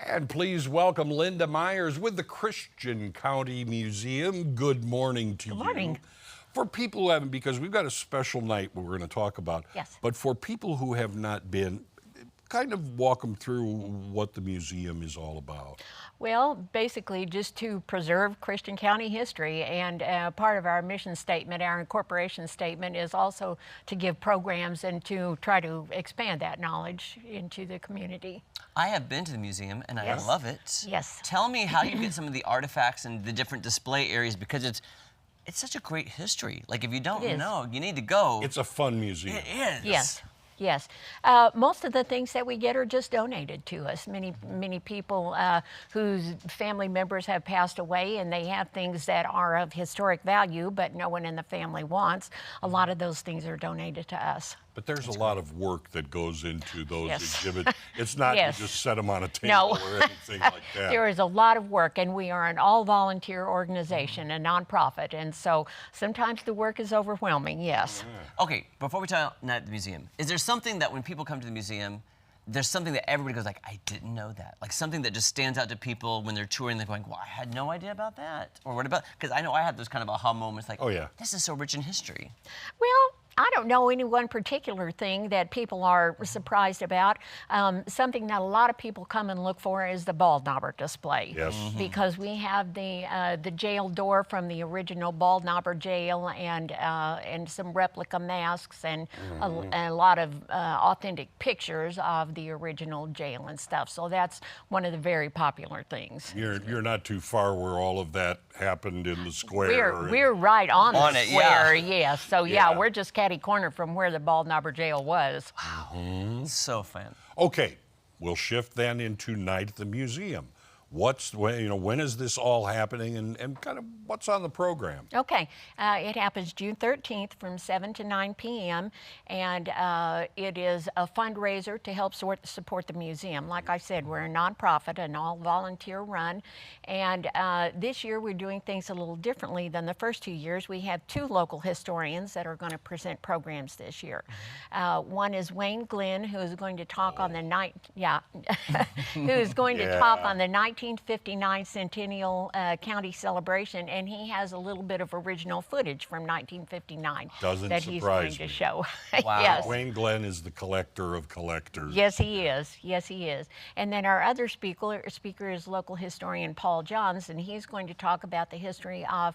And please welcome Linda Myers with the Christian County Museum. Good morning to you. Good morning. For people who haven't, because we've got a special night we're going to talk about. Yes. But for people who have not been, kind of walk them through what the museum is all about. Well, basically just to preserve Christian County history, and part of our mission statement, our incorporation statement, is also to give programs and to try to expand that knowledge into the community. I have been to the museum and Yes. I love it. Yes. Tell me how you get some of the artifacts and the different display areas, because it's such a great history. Like, if you don't It is. know, you need to go. It's a fun museum. It is. Yes. Yes. Most of the things that we get are just donated to us. Many people whose family members have passed away and they have things that are of historic value, but no one in the family wants. A lot of those things are donated to us. But there's a lot of work that goes into those Yes. exhibits. It's not Yes. to just set them on a table No. or anything like that. There is a lot of work, and we are an all-volunteer organization, a nonprofit, and so sometimes the work is overwhelming, yes. Okay, before we talk at the museum, is there something that when people come to the museum, there's something that everybody goes like, I didn't know that. Like something that just stands out to people when they're touring, they're going, well, I had no idea about that. Or what about, because I know I had those kind of aha moments like, Oh, yeah. this is so rich in history. Well, I don't know any one particular thing that people are surprised about. Something that a lot of people come and look for is the Baldknobber display. Yes. Because we have the jail door from the original Baldknobber jail, and some replica masks, and a lot of authentic pictures of the original jail and stuff. So that's one of the very popular things. You're not too far where all of that happened in the square. We're right on the it, square, yeah. yes. So Yeah. we're just catty corner from where the Baldknobber jail was. So fun. Okay, we'll shift then into night at the museum. When is this all happening, and kind of what's on the program? Okay, it happens June 13th from 7 to 9 p.m. and it is a fundraiser to help support the museum. Like I said, we're a nonprofit, an all-volunteer run, and this year we're doing things a little differently than the first 2 years. We have 2 local historians that are going to present programs this year. One is Wayne Glenn, who is going to talk on the who is going to talk on the 1959 Centennial County Celebration, and he has a little bit of original footage from 1959 Doesn't that he's going surprise to me. show. Wow. Yes. Wayne Glenn is the collector of collectors. Yes, he is. Yes, he is. And then our other speaker is local historian Paul Johns, and he's going to talk about the history of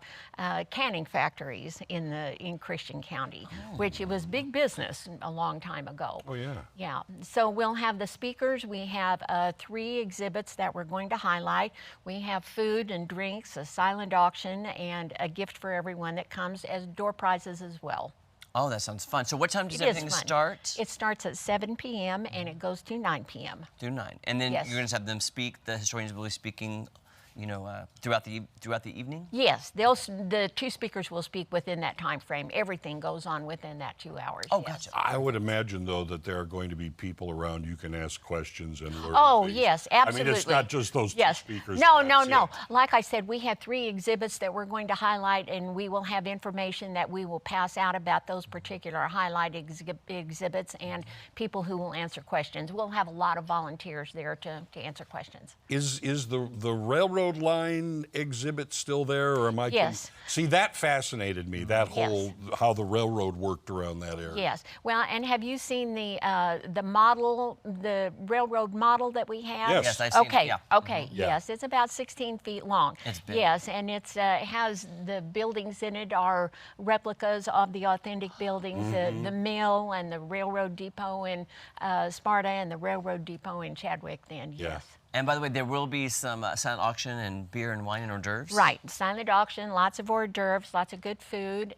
canning factories in Christian County, which it was big business a long time ago. Oh, yeah. Yeah. So we'll have the speakers. We have 3 exhibits that we're going to highlight. We have food and drinks, a silent auction, and a gift for everyone that comes, as door prizes as well. Oh, that sounds fun. So what time does It is everything fun. start? It starts at 7 p.m. and it goes to 9 p.m. Through 9. And then Yes. you're going to have them speak, the historians will be speaking, throughout the evening? Yes, the 2 speakers will speak within that time frame. Everything goes on within that 2 hours. Oh, yes. gotcha. I would imagine, though, that there are going to be people around you can ask questions and learn Oh, things. yes, I mean, absolutely. it's not just those 2 Yes. speakers. No, and no, that's no. it. Like I said, we have 3 exhibits that we're going to highlight, and we will have information that we will pass out about those particular highlight exhibits and people who will answer questions. We'll have a lot of volunteers there to answer questions. Is the railroad line exhibit still there, or am I? Yes. See, that fascinated me. That Yes. whole how the railroad worked around that area. Yes. Well, and have you seen the model, the railroad model that we have? Yes. Yes, I've seen it, Okay. yeah. Okay. Yeah. Yes, it's about 16 feet long. It's big. Yes, and it has the buildings in it are replicas of the authentic buildings, the mill and the railroad depot in Sparta and the railroad depot in Chadwick. Then Yeah. yes. And by the way, there will be some silent auction and beer and wine and hors d'oeuvres? Right, silent auction, lots of hors d'oeuvres, lots of good food,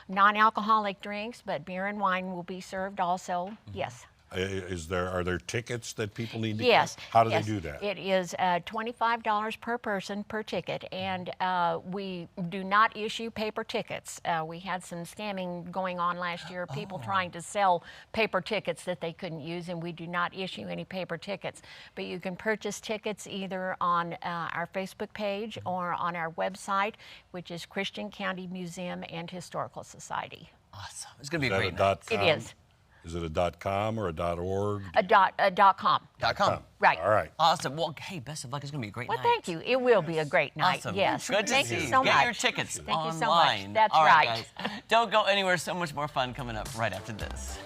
non-alcoholic drinks, but beer and wine will be served also. Yes. Are there tickets that people need to Yes. get? How do yes. they do that? It is $25 per person per ticket, and we do not issue paper tickets. We had some scamming going on last year, people trying to sell paper tickets that they couldn't use, and we do not issue any paper tickets. But you can purchase tickets either on our Facebook page or on our website, which is Christian County Museum and Historical Society. Awesome. It's going to Is be a that great a night. .com? It is. Is it a .com or a .org? a .com. .com. Right. All right. Awesome. Well, hey, best of luck. It's going to be a great Well, night. thank you. It will be a great night. Awesome. Yes. Good to Thank see you you. so Get much. your tickets Thank you online. so much. That's All right. guys. Don't go anywhere. So much more fun coming up right after this.